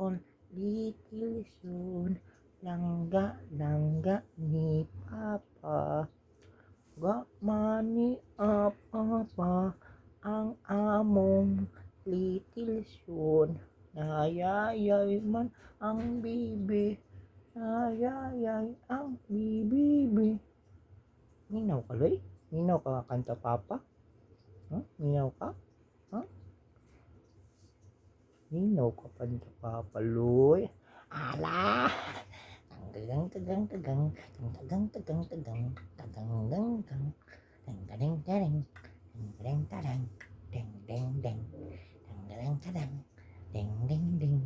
call little soon. Langga ni Papa. Got money up apa ang among little soon. Nayayay man ang bibi. Nayayay ang bibi. Minaw ka, Loy? Minaw ka kanta Papa? Huh? Minaw ka? Huh? Minaw ka kanta Papa, Loy? Ala! Tagang tagang tagang tagang tagang tagang tagang tagang tagang tagang deng tadang deng deng deng deng tadang deng deng deng.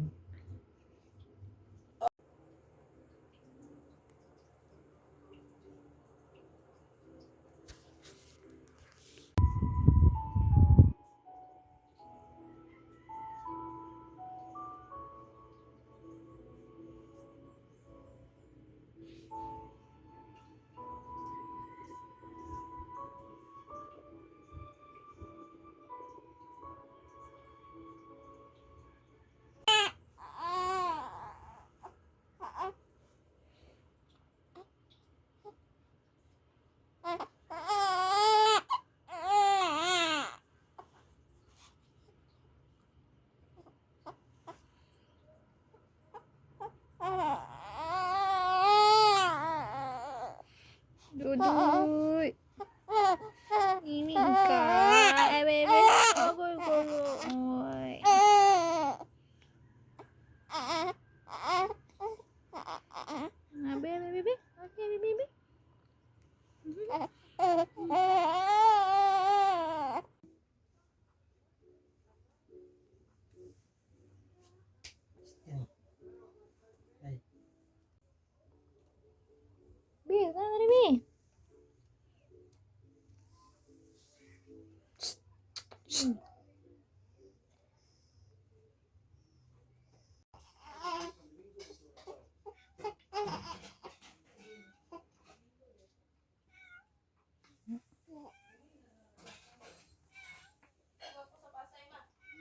Duduy. Ini ka. Bebe. Agoy ko. Oy. Bebe, bebe. Okay, bebe. Bi, sana tadi Bi.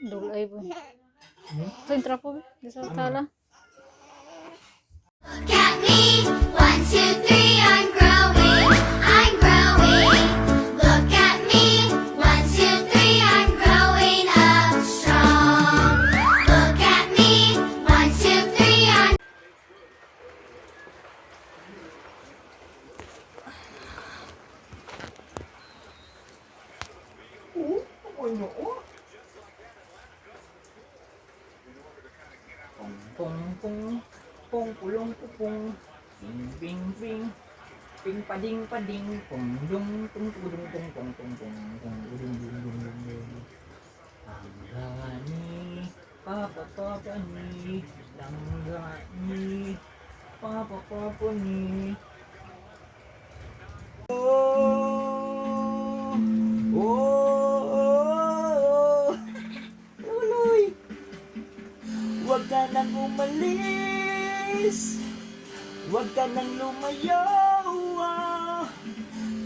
Dul ay po. Sentra po, di sa tala. Look at me, 1, 2, 3, I'm growing, I'm growing. Look at me, 1, 2, 3, I'm growing up strong. Look at me, 1, 2, 3, I'm Pong pong pong pulong pupong bing bing bing ping pading pading pong dung tung tudung tung tung tung tung tung udung dung dung dung dung langgani papa papa ni langgani papa papa ni oh oh Luloy, huwag ka nang umalis, huwag ka nang lumayo,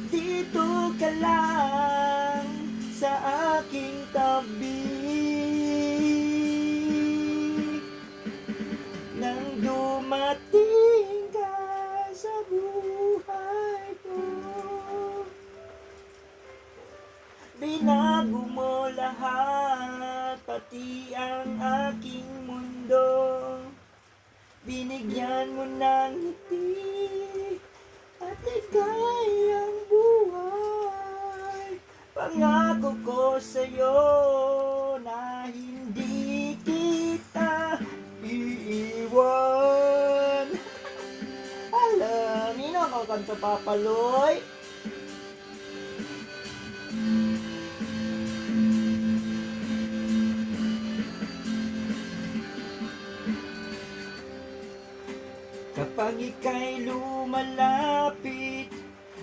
dito ka lang sa aking tabi. Nang dumating ka sa buhay ko, binago mo lahat, pati ang aking mundo. Binigyan mo ng ngiti at ika'y ang buhay. Pangako ko sa'yo na hindi kita iiwan. Alam, nino ako kanta Papaloy? Kapag ika'y lumalapit,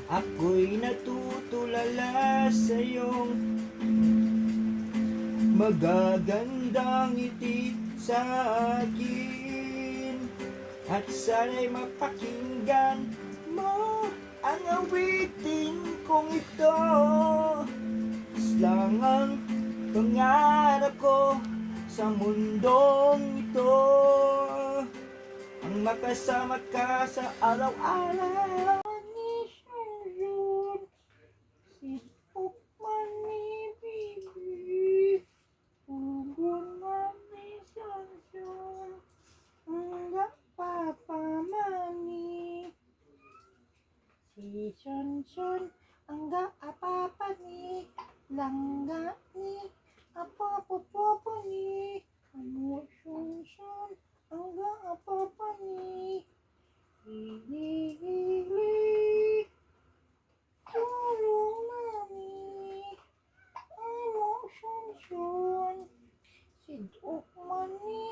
ako'y natutulala sa iyong magagandang ngiti sa akin. At sana'y mapakinggan mo ang awitin kong ito. Lang ang pangarap ko sa mundong ito, ang makasama ka sa araw-araw. Si Shon angga apa ni langga ni apa ni kamu Shon angga apa ni hili tulong mami kamu Shon siduk mani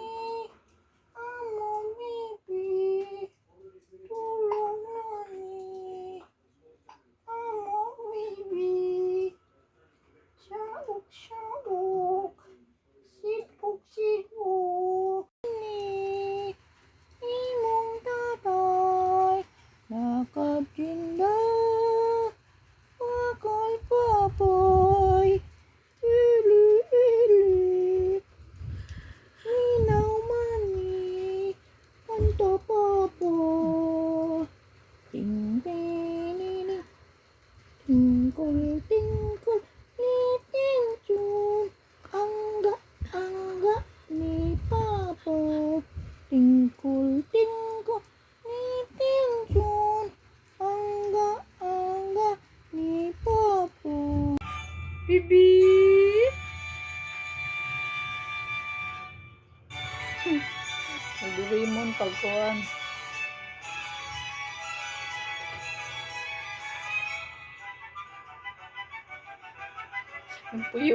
kamu bibi tulong mani kamu bibi syauk sibuk ni imong tatay nakabinda wakay papay ili minaw mani kanta papa ting ting tingkol tingkol liting chun angga ni papa tingkol tingkol liting chun angga ni papa bibi Doraemon pagkuhan. Ang puyo.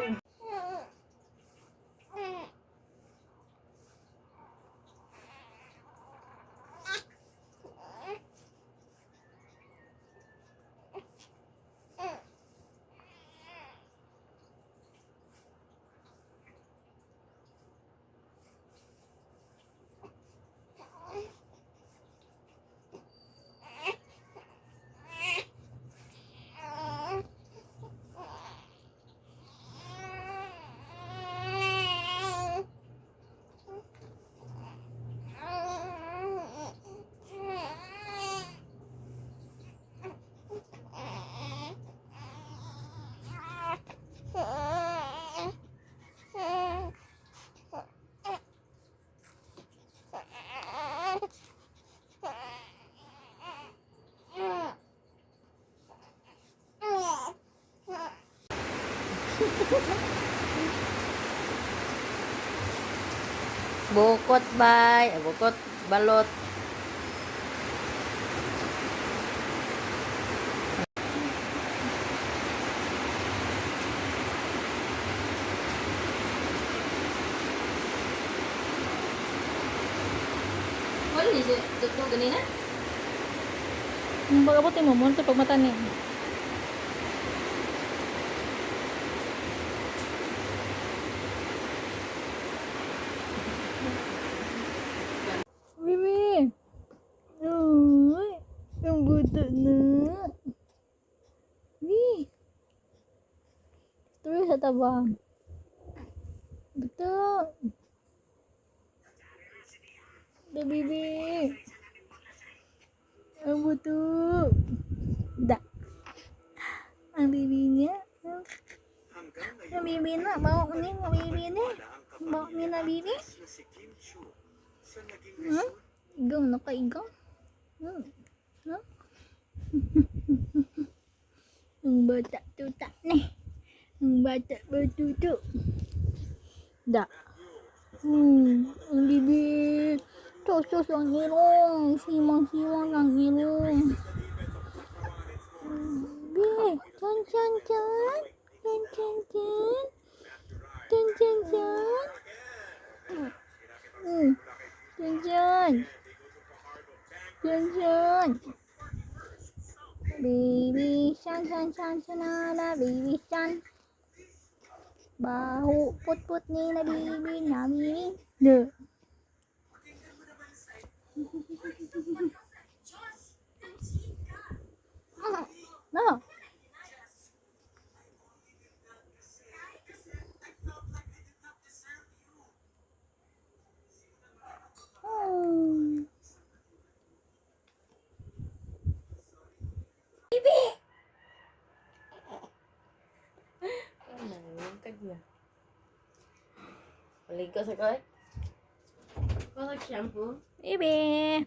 Bukot bay, bukot balot. Wala ni siya. Ito ganina? Ang pag-abutin mo, ito pag mata niya. Bibi! Ay! Ang buta na! Bibi! Tuloy sa tabang. Buta! Da, Bibi! Ang buto! Da! Ang bibi niya! Ang bibi na! Bawa niya! Ang bibi niya! Bawa niya na bibi! Igaw na ka, igaw. Ang bata tuta ni. Ang bata bertutu. Da. Ang bibi. Sos ang irong. Simang ang irong. Bibi. Chan. Chan. Baby Shan Shanana Baby Shan Bahu put ni na bibi na bibi de no Ligo sa ko. Kung shampoo. Bibi.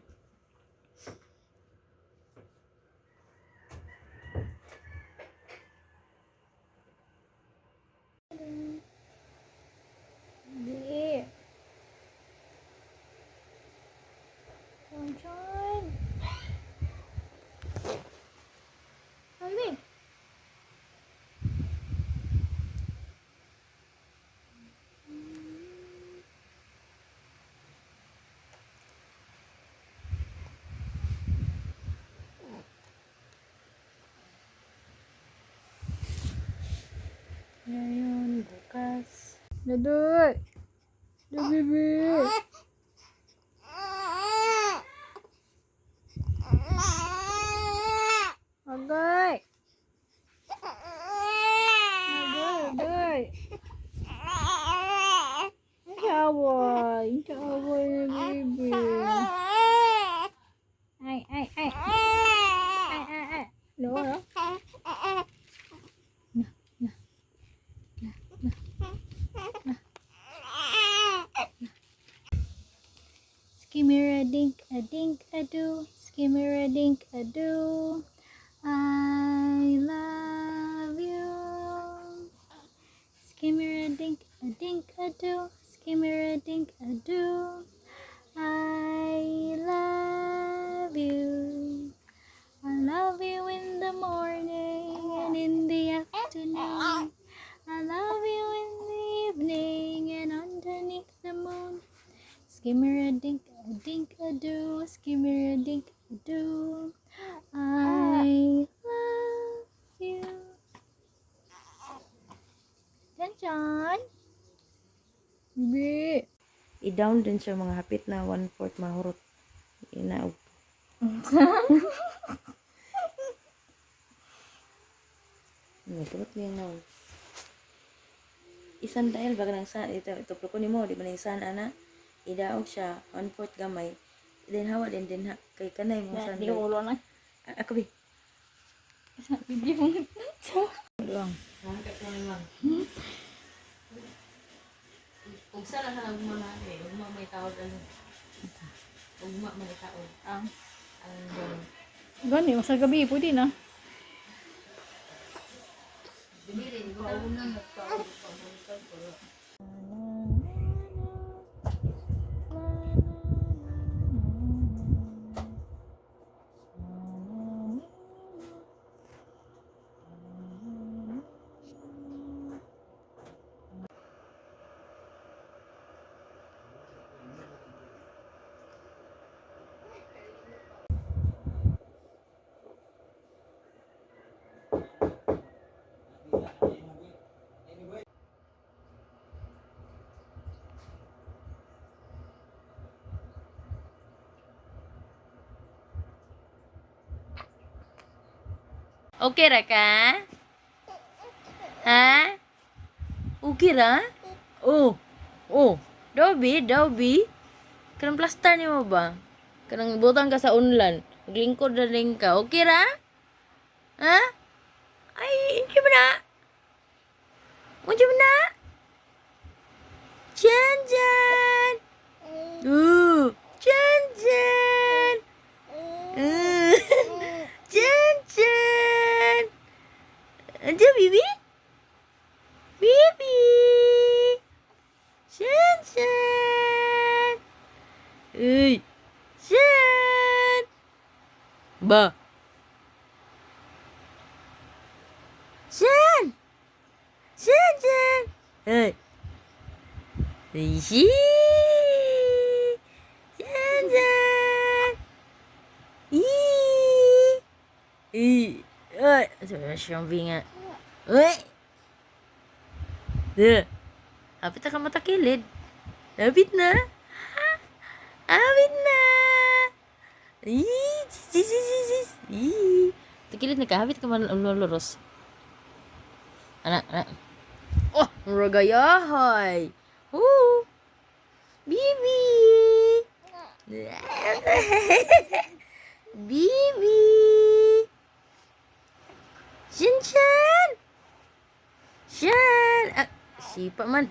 Bibi. Sunshine. Bibi. Ngayon, bukas. Dadoy! Da, bibi! Agay! Agay! Ang kaway! Ang kaway na bibi! Ay! Ay! Ay! Ay! Ay! Ay! Lola? Skimmer-a-dink, a-do, skimmer-a-dink, a-do. I love you. Skimmer-a-dink, a-do, skimmer-a-dink, a-do. I love you. I love you in the morning and in the afternoon. I love you in the evening and underneath the moon. Skimmer-a-dink, a-do, skimmer-a-dink, a-do. I love you. Sunshine. Bibi. I-down din siya mga hapit na 1/4 mahurot. Inaog. Turot niya na. Isan dahil baga ng sana. Ito ko ni mo. Di ba na sana na? Idaog siya. 1/4 gamay. Then hawa din ha. Kay kanay mo sana. Hindi ko ulo na. Ako bi. Video mo. Doang. Kung sana sa ugma na eh. Ugma may tawag ano. Ugma may tawag. Ang Gani, masa gabi, pwede na. Dili ko una nagtawag. Okay ra ka? Ha? Okay ra? Oh. Oh. Dobby. Kanang plaster ni mo ba? Kanang butang ka sa unlan. Maglingkod na rin ka. Okay ra? Ha? Ay, hindi mo na. Hindi mo na. Jan. Jan. Jan. Ada Bibi? Bibi. Jan. Jan. Ba. Jan. Hey. Jan. Siyambi nga. Uy! Hapit ka matakilid. Hapit na. Hapit na. Takilid na ka. Hapit ka maluluros. Anak. Oh! Ragayahay. Oh! Bibi! Bibi! Shan! Sipa man.